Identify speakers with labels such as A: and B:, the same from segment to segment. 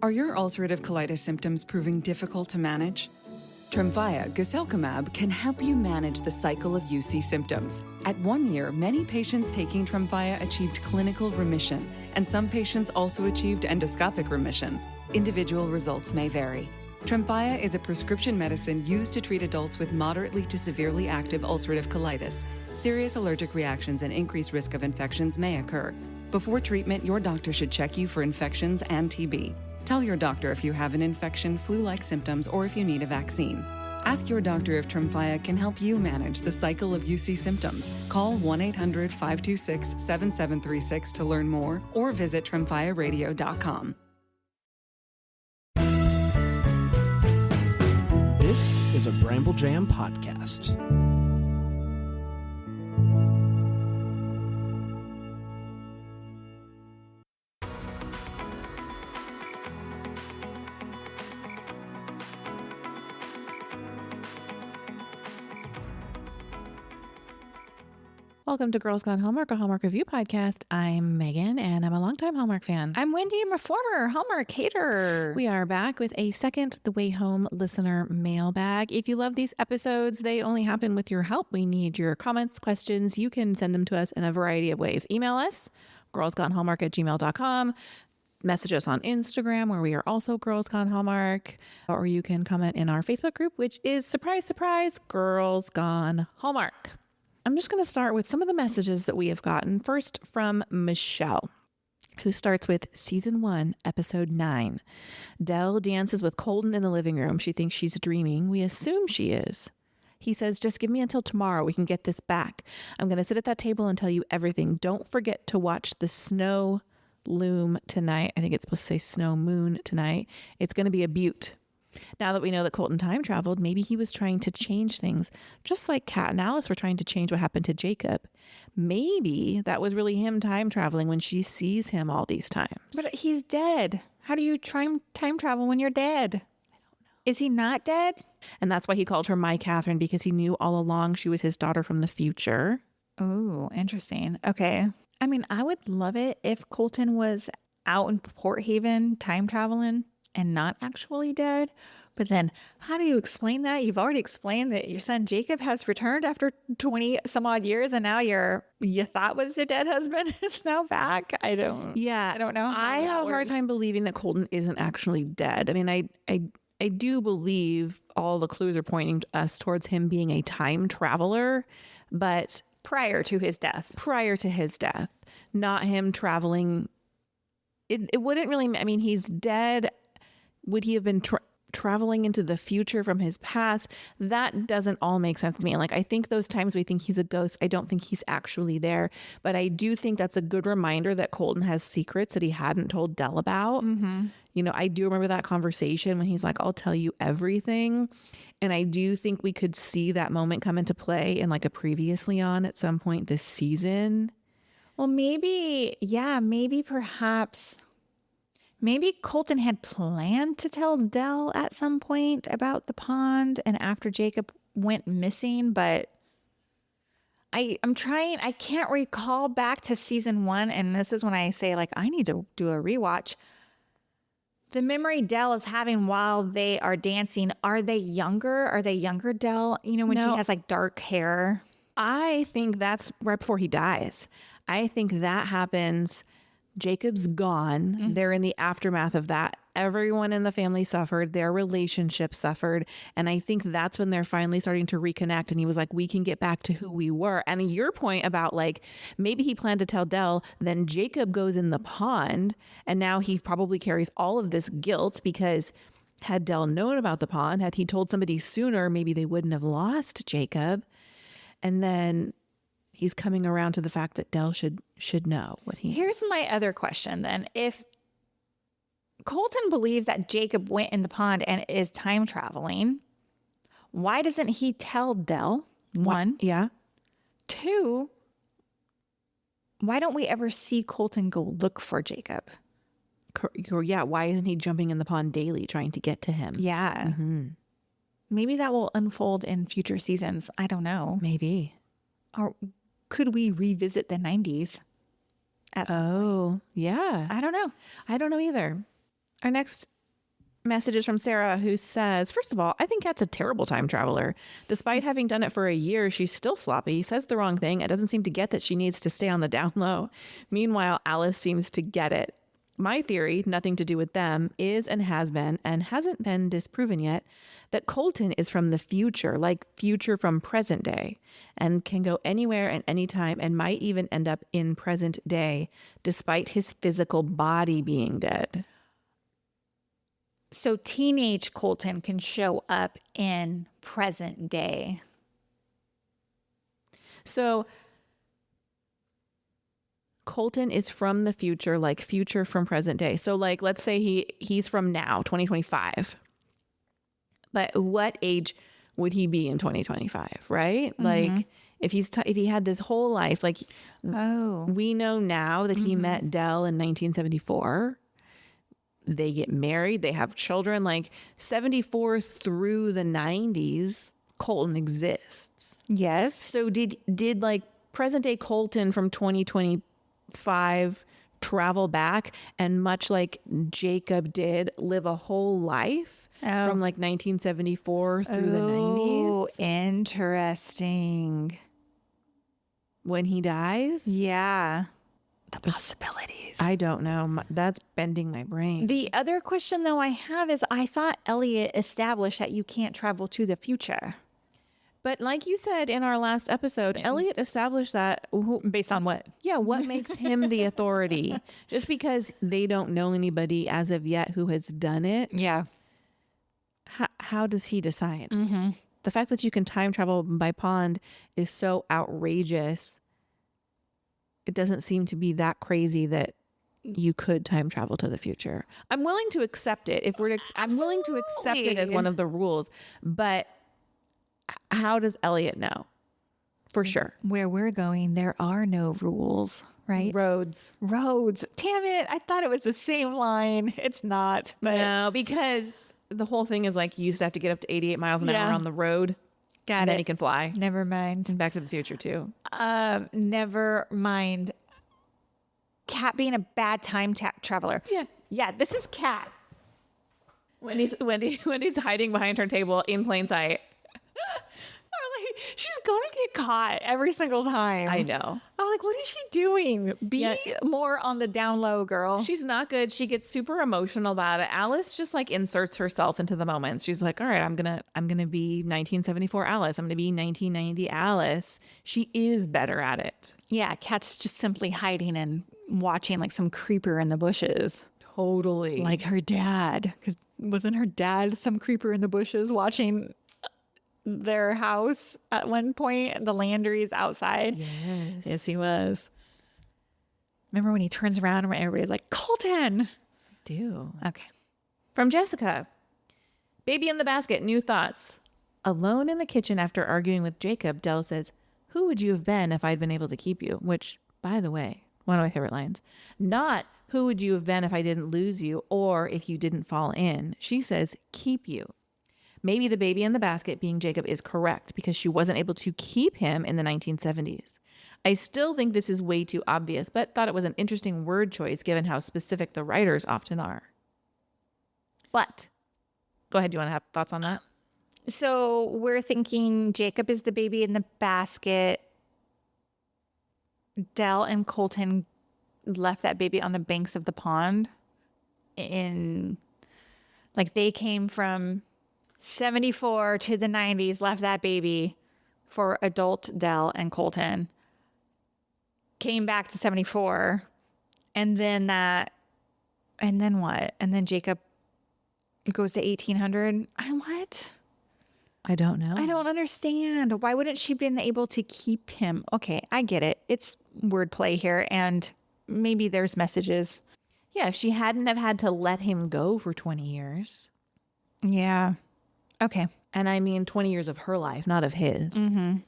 A: Are your ulcerative colitis symptoms proving difficult to manage? Tremfya guselkumab can help you manage the cycle of UC symptoms. At 1 year, many patients taking Tremfya achieved clinical remission, and some patients also achieved endoscopic remission. Individual results may vary. Tremfya is a prescription medicine used to treat adults with moderately to severely active ulcerative colitis. Serious allergic reactions and increased risk of infections may occur. Before treatment, your doctor should check you for infections and TB. Tell your doctor if you have an infection, flu-like symptoms, or if you need a vaccine. Ask your doctor if Tremfya can help you manage the cycle of UC symptoms. Call 1-800-526-7736 to learn more or visit tremfyaradio.com.
B: This is a Bramble Jam podcast.
C: Welcome to Girls Gone Hallmark, a Hallmark Review podcast. I'm Megan, and I'm a longtime Hallmark fan.
D: I'm Wendy. I'm a former Hallmark hater.
C: We are back with a second The Way Home listener mailbag. If you love these episodes, they only happen with your help. We need your comments, questions. You can send them to us in a variety of ways. Email us, girlsgonehallmark@gmail.com. Message us on Instagram, where we are also Girls Gone Hallmark. Or you can comment in our Facebook group, which is, surprise, surprise, Girls Gone Hallmark. I'm just going to start with some of the messages that we have gotten. First from Michelle, who starts with season 1, episode 9. Dell dances with Colton in the living room. She thinks she's dreaming. We assume she is. He says, just give me until tomorrow. We can get this back. I'm going to sit at that table and tell you everything. Don't forget to watch the snow loom tonight. I think it's supposed to say snow moon tonight. It's going to be a beaut. Now that we know that Colton time traveled, maybe he was trying to change things, just like Kat and Alice were trying to change what happened to Jacob. Maybe that was really him time traveling when she sees him all these times.
D: But he's dead. How do you time travel when you're dead? I don't know. Is he not dead?
C: And that's why he called her My Catherine, because he knew all along she was his daughter from the future.
D: Oh, interesting. Okay. I mean, I would love it if Colton was out in Port Haven time traveling and not actually dead. But then how do you explain that? You've already explained that your son Jacob has returned after 20 some odd years, and now you thought was your dead husband is now back. I don't know.
C: I have a hard time believing that Colton isn't actually dead. I mean, I do believe all the clues are pointing us towards him being a time traveler, but
D: prior to his death,
C: not him traveling. It wouldn't really, I mean, he's dead. Would he have been traveling into the future from his past? That doesn't all make sense to me. And like, I think those times we think he's a ghost, I don't think he's actually there. But I do think that's a good reminder that Colton has secrets that he hadn't told Dell about. Mm-hmm. You know, I do remember that conversation when he's like, I'll tell you everything. And I do think we could see that moment come into play in like a previously on at some point this season.
D: Well, maybe perhaps maybe Colton had planned to tell Dell at some point about the pond and after Jacob went missing, but I can't recall back to season 1, and this is when I say, like, I need to do a rewatch. The memory Dell is having while they are dancing, are they younger? Are they younger Dell? You know, when she has like dark hair?
C: I think that's right before he dies. I think that happens. Jacob's gone. Mm-hmm. They're in the aftermath of that. Everyone in the family suffered. Their relationship suffered. And I think that's when they're finally starting to reconnect. And he was like, we can get back to who we were. And your point about like, maybe he planned to tell Dell, then Jacob goes in the pond. And now he probably carries all of this guilt because had Dell known about the pond, had he told somebody sooner, maybe they wouldn't have lost Jacob. And then he's coming around to the fact that Dell should know what he...
D: Here's my other question then. If Colton believes that Jacob went in the pond and is time traveling, why doesn't he tell Dell? 1.
C: Yeah.
D: 2, why don't we ever see Colton go look for Jacob?
C: Yeah, why isn't he jumping in the pond daily trying to get to him?
D: Yeah. Mm-hmm. Maybe that will unfold in future seasons. I don't know.
C: Maybe.
D: Or could we revisit the 90s?
C: Oh, yeah.
D: I don't know.
C: I don't know either. Our next message is from Sarah, who says, first of all, I think Kat's a terrible time traveler. Despite having done it for a year, she's still sloppy, says the wrong thing, and doesn't seem to get that she needs to stay on the down low. Meanwhile, Alice seems to get it. My theory, nothing to do with them, is and has been, and hasn't been disproven yet, that Colton is from the future, like future from present day, and can go anywhere and anytime and might even end up in present day, despite his physical body being dead.
D: So teenage Colton can show up in present day.
C: So Colton is from the future, like future from present day. So like, let's say he's from now, 2025. But what age would he be in 2025, right? Mm-hmm. Like if he had this whole life, like we know now that he met Dell in 1974. They get married, they have children, like 74 through the 90s, Colton exists.
D: Yes.
C: So did like present day Colton from 2025 travel back and much like Jacob did live a whole life from like 1974 through the 90s?
D: Oh, interesting.
C: When he dies?
D: Yeah. The possibilities.
C: I don't know. That's bending my brain.
D: The other question, though, I have is I thought Elliot established that you can't travel to the future.
C: But like you said in our last episode, Elliot established that.
D: Based on what?
C: Yeah, what makes him the authority? Just because they don't know anybody as of yet who has done it.
D: Yeah.
C: How does he decide?
D: Mm-hmm.
C: The fact that you can time travel by pond is so outrageous. It doesn't seem to be that crazy that you could time travel to the future. I'm willing to accept it I'm willing to accept it as one of the rules, but how does Elliot know? For sure.
D: Where we're going, there are no rules, right?
C: Roads.
D: Damn it. I thought it was the same line. It's not. But
C: no, because the whole thing is like you used to have to get up to 88 miles an hour on the road.
D: Got it.
C: Then he can fly.
D: Never mind.
C: And Back to the Future too.
D: Never mind. Kat being a bad time traveler. Yeah. This is Kat.
C: Wendy's hiding behind her table in plain sight.
D: She's gonna get caught every single time.
C: I know.
D: I'm like, what is she doing? Be more on the down low, girl.
C: She's not good. She gets super emotional about it. Alice just like inserts herself into the moment. She's like, all right, I'm gonna be 1974 Alice. I'm gonna be 1990 Alice. She is better at it.
D: Yeah, Kat's just simply hiding and watching like some creeper in the bushes.
C: Totally.
D: Like her dad. Because wasn't her dad some creeper in the bushes watching their house at one point? The Landry's outside. Yes, he was. Remember when he turns around and everybody's like, Colton.
C: I do.
D: Okay.
C: From Jessica. Baby in the basket. New thoughts. Alone in the kitchen after arguing with Jacob, Dell says, who would you have been if I'd been able to keep you? Which, by the way, one of my favorite lines. Not who would you have been if I didn't lose you or if you didn't fall in. She says, keep you. Maybe the baby in the basket being Jacob is correct because she wasn't able to keep him in the 1970s. I still think this is way too obvious, but thought it was an interesting word choice given how specific the writers often are. But go ahead. Do you want to have thoughts on that?
D: So we're thinking Jacob is the baby in the basket. Dell and Colton left that baby on the banks of the pond. Like they came from 74 to the 90s, left that baby for adult Dell and Colton. Came back to 74. And then what? And then Jacob goes to 1800. What?
C: I don't know.
D: I don't understand. Why wouldn't she been able to keep him? Okay, I get it. It's wordplay here, and maybe there's messages.
C: Yeah, if she hadn't have had to let him go for 20 years.
D: Yeah. Okay.
C: And I mean 20 years of her life, not of his.
D: Mm-hmm.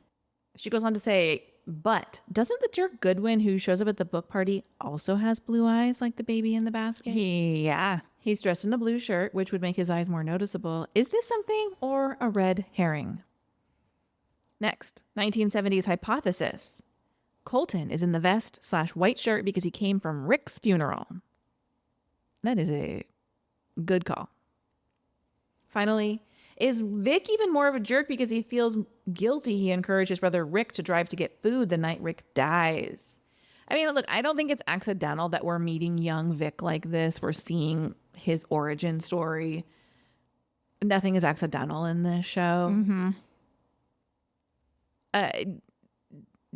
C: She goes on to say, but doesn't the jerk Goodwin who shows up at the book party also has blue eyes like the baby in the basket?
D: Yeah.
C: He's dressed in a blue shirt, which would make his eyes more noticeable. Is this something or a red herring? Next, 1970s hypothesis. Colton is in the vest/white shirt because he came from Rick's funeral. That is a Good call. Finally, is Vic even more of a jerk because he feels guilty he encouraged his brother Rick to drive to get food the night Rick dies? I mean, look, I don't think it's accidental that we're meeting young Vic like this. We're seeing his origin story. Nothing is accidental in this show.
D: Mm-hmm.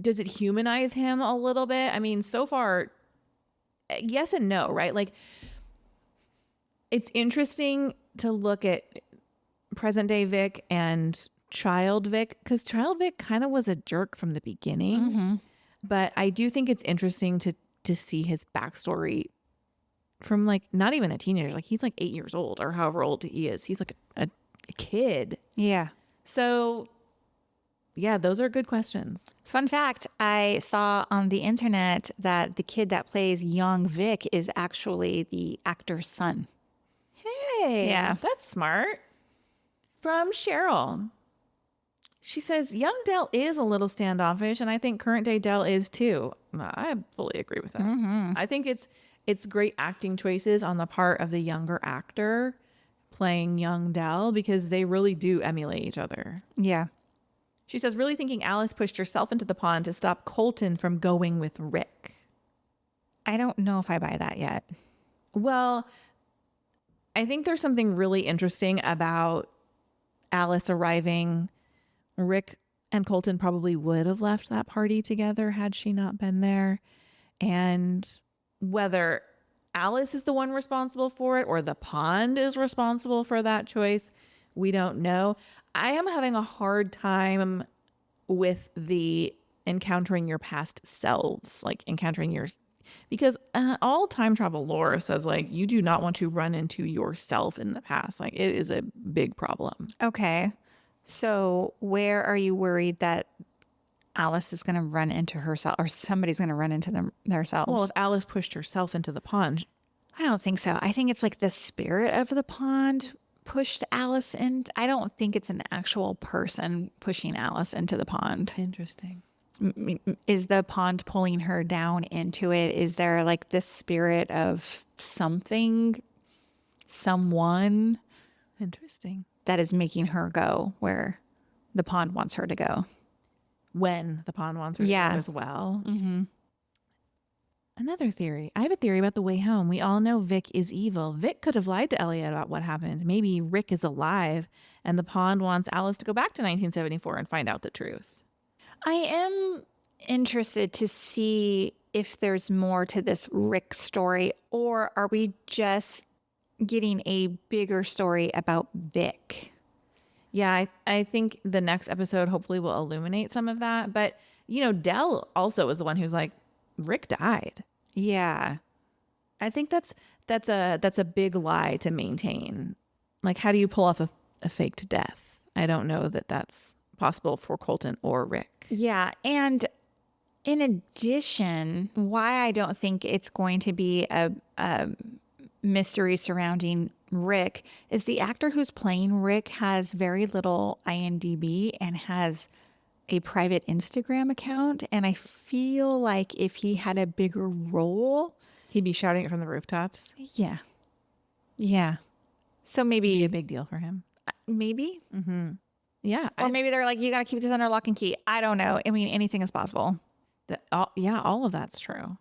C: Does it humanize him a little bit? I mean, so far, yes and no, right? Like, it's interesting to look at present day Vic and child Vic, because child Vic kind of was a jerk from the beginning.
D: Mm-hmm.
C: But I do think it's interesting to see his backstory from like not even a teenager. Like he's like 8 years old or however old he is. He's like a kid.
D: Yeah.
C: So yeah, those are good questions.
D: Fun fact, I saw on the internet that the kid that plays young Vic is actually the actor's son.
C: Hey,
D: Yeah.
C: that's smart. From Cheryl. She says, young Dell is a little standoffish, and I think current day Dell is too. I fully agree with that.
D: Mm-hmm.
C: I think it's great acting choices on the part of the younger actor playing young Dell because they really do emulate each other.
D: Yeah.
C: She says, really thinking Alice pushed herself into the pond to stop Colton from going with Rick.
D: I don't know if I buy that yet.
C: Well, I think there's something really interesting about Alice arriving. Rick and Colton probably would have left that party together had she not been there. And whether Alice is the one responsible for it or the pond is responsible for that choice, we don't know. I am having a hard time with the encountering your past selves, like encountering yours, because all time travel lore says like you do not want to run into yourself in the past. Like it is a big problem.
D: Okay. So where are you worried that Alice is going to run into herself or somebody's going to run into themselves?
C: Well, if Alice pushed herself into the pond,
D: I don't think so. I think it's like the spirit of the pond pushed Alice in. I don't think it's an actual person pushing Alice into the pond.
C: interesting.
D: Is the pond pulling her down into it? Is there like this spirit of something, someone
C: Interesting.
D: that is making her go where the pond wants her to go?
C: When the pond wants her to
D: Yeah.
C: go as well.
D: Mm-hmm.
C: Another theory. I have a theory about the way home. We all know Vic is evil. Vic could have lied to Elliot about what happened. Maybe Rick is alive and the pond wants Alice to go back to 1974 and find out the truth.
D: I am interested to see if there's more to this Rick story, or are we just getting a bigger story about Vic?
C: Yeah, I think the next episode hopefully will illuminate some of that. But, you know, Dell also was the one who's like, Rick died.
D: Yeah.
C: I think that's a big lie to maintain. Like, how do you pull off a faked death? I don't know that that's possible for Colton or Rick.
D: Yeah. And in addition, why I don't think it's going to be a mystery surrounding Rick is the actor who's playing Rick has very little IMDb and has a private Instagram account. And I feel like if he had a bigger role,
C: He'd be shouting it from the rooftops.
D: yeah. Yeah. So
C: Be
D: maybe,
C: a big deal for him.
D: maybe,
C: Yeah.
D: or maybe they're like, you got to keep this under lock and key. I don't know. I mean, anything is possible.
C: All of that's true.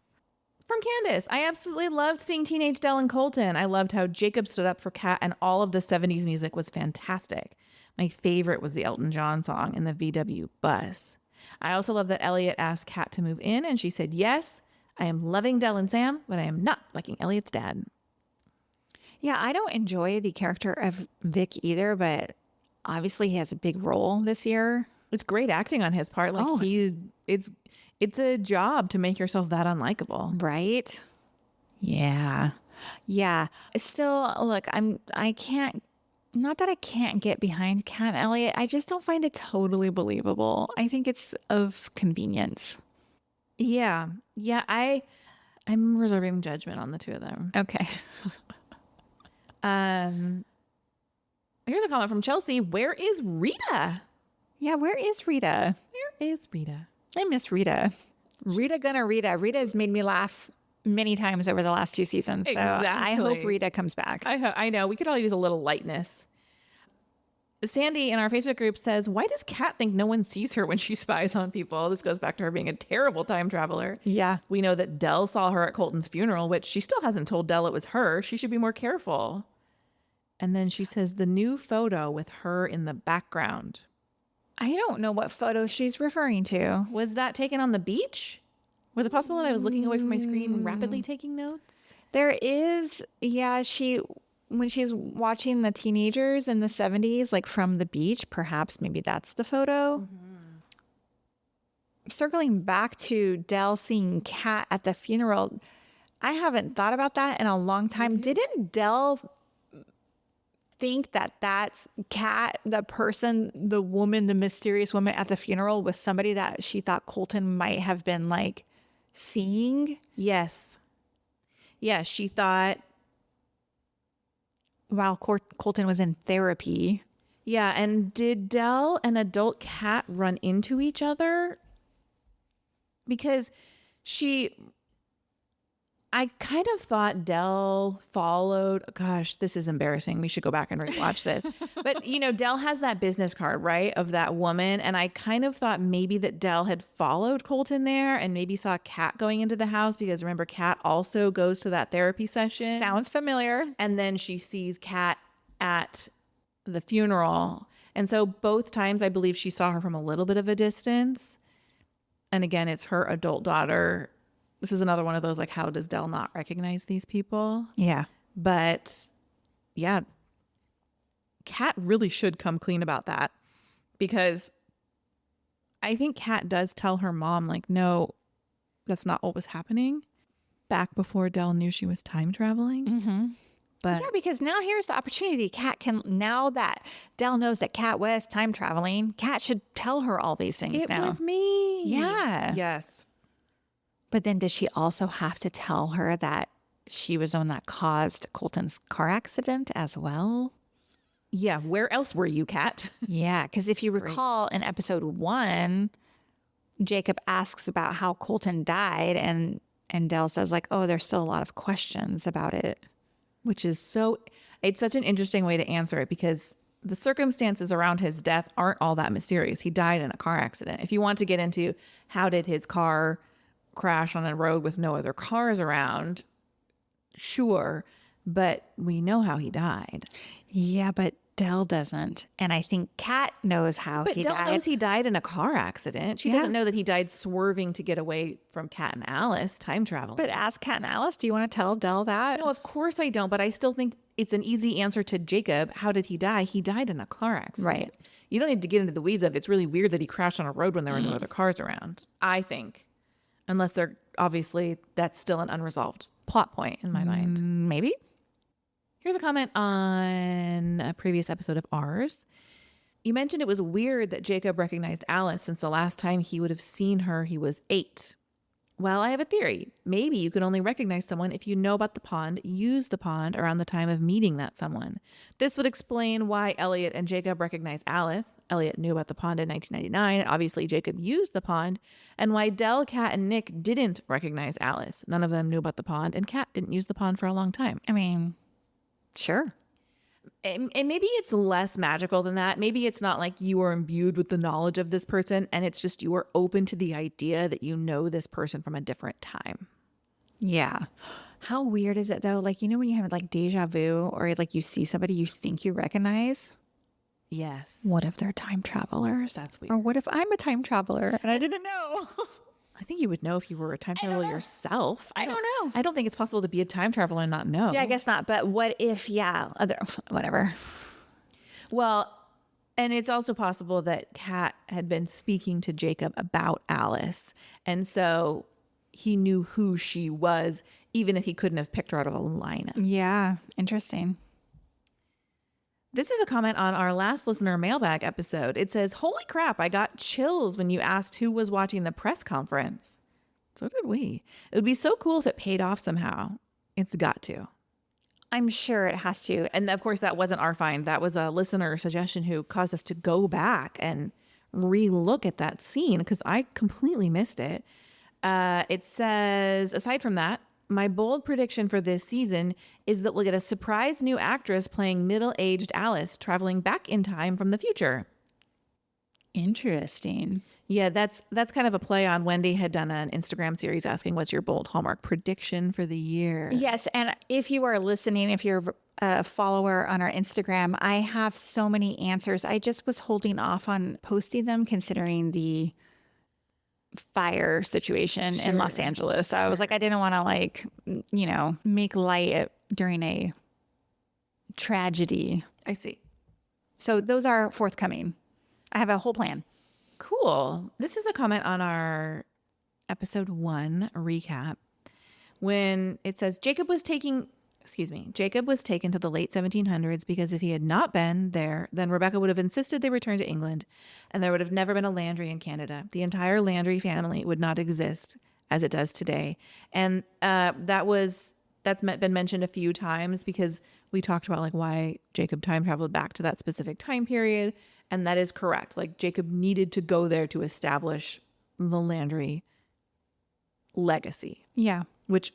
C: From Candace, I absolutely loved seeing teenage Dell and Colton. I loved how Jacob stood up for Kat, and all of the 70s music was fantastic. My favorite was the Elton John song in the VW bus. I also love that Elliot asked Kat to move in, and she said, yes, I am loving Dell and Sam, but I am not liking Elliot's dad.
D: Yeah, I don't enjoy the character of Vic either, but obviously he has a big role this year.
C: It's great acting on his part. Like it's a job to make yourself that unlikable.
D: Right? Yeah. Yeah. Still, look, I can't, not that I can't get behind Kat and Elliot. I just don't find it totally believable. I think it's of convenience.
C: Yeah. Yeah. I'm reserving judgment on the two of them.
D: Okay.
C: Here's a comment from Chelsea. Where is Rita?
D: Yeah. Where is Rita?
C: Where is Rita?
D: I miss Rita. Rita gonna Rita. Rita has made me laugh many times over the last 2 seasons. So I hope
C: Exactly.
D: Rita comes back.
C: I know. We could all use a little lightness. Sandy in our Facebook group says, why does Kat think no one sees her when she spies on people? This goes back to her being a terrible time traveler.
D: Yeah.
C: We know that Dell saw her at Colton's funeral, which she still hasn't told Dell it was her. She should be more careful. And then she says the new photo with her in the background.
D: I don't know what photo she's referring to.
C: Was that taken on the beach? Was it possible that I was looking away from my screen, rapidly taking notes?
D: There is, yeah, when she's watching the teenagers in the 70s, like from the beach, perhaps maybe that's the photo. Circling back to Dell seeing Kat at the funeral, I haven't thought about that in a long time. Didn't Dell think that that's Kat, the person, the woman, the mysterious woman at the funeral was somebody that she thought Colton might have been like seeing?
C: Yes. Yeah, she thought.
D: While Colton was in therapy.
C: Yeah, and did Dell and adult Kat run into each other? Because I kind of thought Dell followed. Gosh, this is embarrassing. We should go back and rewatch this. But, Dell has that business card, right, of that woman. And I kind of thought maybe that Dell had followed Colton there and maybe saw Kat going into the house because remember, Kat also goes to that therapy session.
D: Sounds familiar.
C: And then she sees Kat at the funeral. And so both times I believe she saw her from a little bit of a distance. And again, it's her adult daughter. This is another one of those, like, how does Dell not recognize these people?
D: Yeah.
C: But yeah, Kat really should come clean about that because I think Kat does tell her mom, like, no, that's not what was happening back before Dell knew she was time traveling.
D: Mm-hmm.
C: But
D: Yeah, because now here's the opportunity. Now that Dell knows that Kat was time traveling, Kat should tell her all these things
C: it
D: now.
C: was me.
D: Yeah.
C: Yes.
D: But then does she also have to tell her that she was the one that caused Colton's car accident as well?
C: Yeah. Where else were you, Kat?
D: Yeah, because if you recall in episode 1, Jacob asks about how Colton died and Dell says like, oh, there's still a lot of questions about it.
C: Which is it's such an interesting way to answer it because the circumstances around his death aren't all that mysterious. He died in a car accident. If you want to get into how did his car crash on a road with no other cars around, sure, but we know how he died.
D: Yeah, but Dell doesn't. And I think Kat knows how
C: But
D: he
C: Dell
D: died.
C: knows he died in a car accident. She
D: Yeah.
C: doesn't know that he died swerving to get away from Kat and Alice, time traveling.
D: But ask Kat and Alice, do you want to tell Dell that?
C: No, of course I don't, but I still think it's an easy answer to Jacob. How did he die? He died in a car accident.
D: Right.
C: You don't need to get into the weeds of it's really weird that he crashed on a road when there were no other cars around, I think. Unless they're obviously that's still an unresolved plot point in my mind.
D: Maybe.
C: Here's a comment on a previous episode of ours. You mentioned it was weird that Jacob recognized Alice since the last time he would have seen her, he was 8. Well, I have a theory. Maybe you could only recognize someone if you know about the pond, use the pond around the time of meeting that someone. This would explain why Elliot and Jacob recognized Alice. Elliot knew about the pond in 1999. Obviously, Jacob used the pond. And why Dell, Kat, and Nick didn't recognize Alice. None of them knew about the pond, and Kat didn't use the pond for a long time.
D: I mean, sure.
C: And maybe it's less magical than that. Maybe it's not like you are imbued with the knowledge of this person and it's just you are open to the idea that you know this person from a different time.
D: Yeah. How weird is it though? Like, you know, when you have like deja vu or like you see somebody you think you recognize?
C: Yes.
D: What if they're time travelers?
C: That's weird.
D: Or what if I'm a time traveler and I didn't know?
C: I think you would know if you were a time traveler yourself.
D: I don't know.
C: I don't think it's possible to be a time traveler and not know.
D: Yeah, I guess not. But what if, whatever.
C: Well, and it's also possible that Kat had been speaking to Jacob about Alice. And so he knew who she was, even if he couldn't have picked her out of a lineup.
D: Yeah. Interesting.
C: This is a comment on our last listener mailbag episode. It says, holy crap, I got chills when you asked who was watching the press conference. So did we. It would be so cool if it paid off somehow. It's got to.
D: I'm sure it has to.
C: And of course, that wasn't our find. That was a listener suggestion who caused us to go back and re-look at that scene because I completely missed it. It says, aside from that, My bold prediction for this season is that we'll get a surprise new actress playing middle-aged Alice traveling back in time from the future.
D: Interesting.
C: Yeah, that's kind of a play on Wendy had done an Instagram series asking what's your bold Hallmark prediction for the year.
D: Yes. And if you are listening, if you're a follower on our Instagram, I have so many answers. I just was holding off on posting them considering the fire situation in Los Angeles. So I was like, I didn't want to make light during a tragedy.
C: I see.
D: So those are forthcoming. I have a whole plan.
C: Cool. This is a comment on our episode 1 recap when it says Jacob was taken to the late 1700s because if he had not been there, then Rebecca would have insisted they return to England and there would have never been a Landry in Canada. The entire Landry family would not exist as it does today. And that's been mentioned a few times because we talked about like why Jacob time traveled back to that specific time period. And that is correct. Like Jacob needed to go there to establish the Landry legacy.
D: Yeah.
C: Which,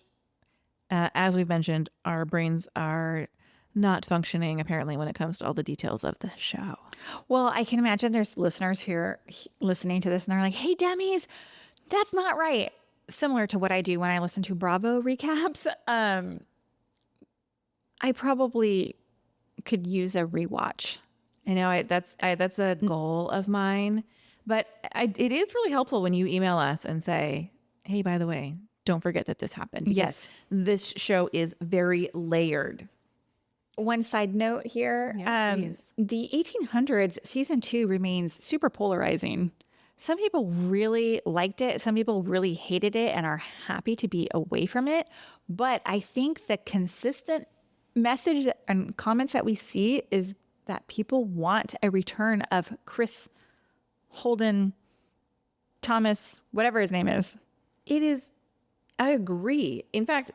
C: as we've mentioned, our brains are not functioning apparently when it comes to all the details of the show.
D: Well, I can imagine there's listeners here listening to this and they're like, hey, Demis, that's not right. Similar to what I do when I listen to Bravo recaps. I probably could use a rewatch.
C: I know that's a goal of mine, but it is really helpful when you email us and say, hey, by the way, don't forget that this happened.
D: Yes.
C: This show is very layered.
D: One side note here.
C: Please.
D: The 1800s season 2 remains super polarizing. Some people really liked it. Some people really hated it and are happy to be away from it. But I think the consistent message and comments that we see is that people want a return of Chris, Holden, Thomas, whatever his name is.
C: I agree. In fact,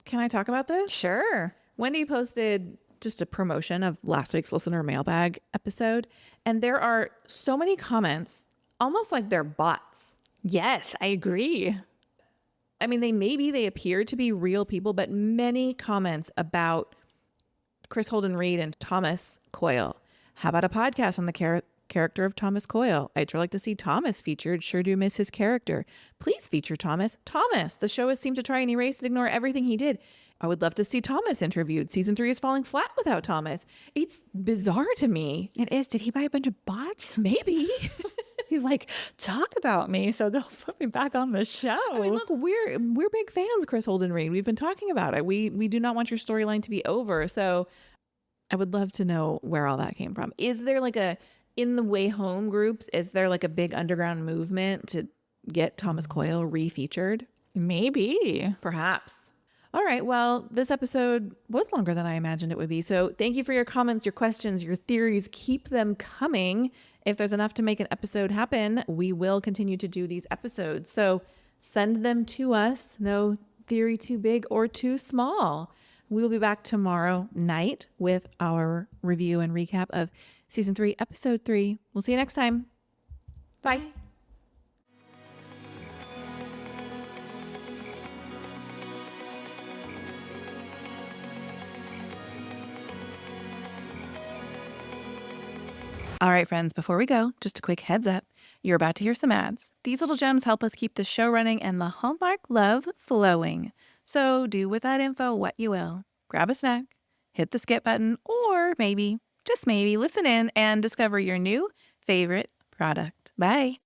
C: can I talk about this?
D: Sure.
C: Wendy posted just a promotion of last week's listener mailbag episode, and there are so many comments, almost like they're bots.
D: Yes, I agree.
C: I mean, they appear to be real people, but many comments about Chris Holden Reed and Thomas Coyle. How about a podcast on the character of Thomas Coyle? I'd sure like to see Thomas featured. Sure do miss his character. Please feature Thomas. Thomas, the show has seemed to try and erase and ignore everything he did. I would love to see Thomas interviewed. Season 3 is falling flat without Thomas. It's bizarre to me.
D: It is. Did he buy a bunch of bots?
C: Maybe.
D: He's like, talk about me so they'll put me back on the show.
C: I mean, look, we're big fans, Chris Holden Reed. We've been talking about it. We do not want your storyline to be over. So I would love to know where all that came from. Is there like in the Way Home groups, is there like a big underground movement to get Thomas Coyle re-featured?
D: Maybe.
C: Perhaps. All right. Well, this episode was longer than I imagined it would be. So thank you for your comments, your questions, your theories. Keep them coming. If there's enough to make an episode happen, we will continue to do these episodes. So send them to us. No theory too big or too small. We will be back tomorrow night with our review and recap of season 3, episode 3. We'll see you next time. Bye. All right, friends, before we go, just a quick heads up. You're about to hear some ads. These little gems help us keep the show running and the Hallmark love flowing. So do with that info what you will. Grab a snack, hit the skip button, or maybe, just maybe, listen in and discover your new favorite product. Bye.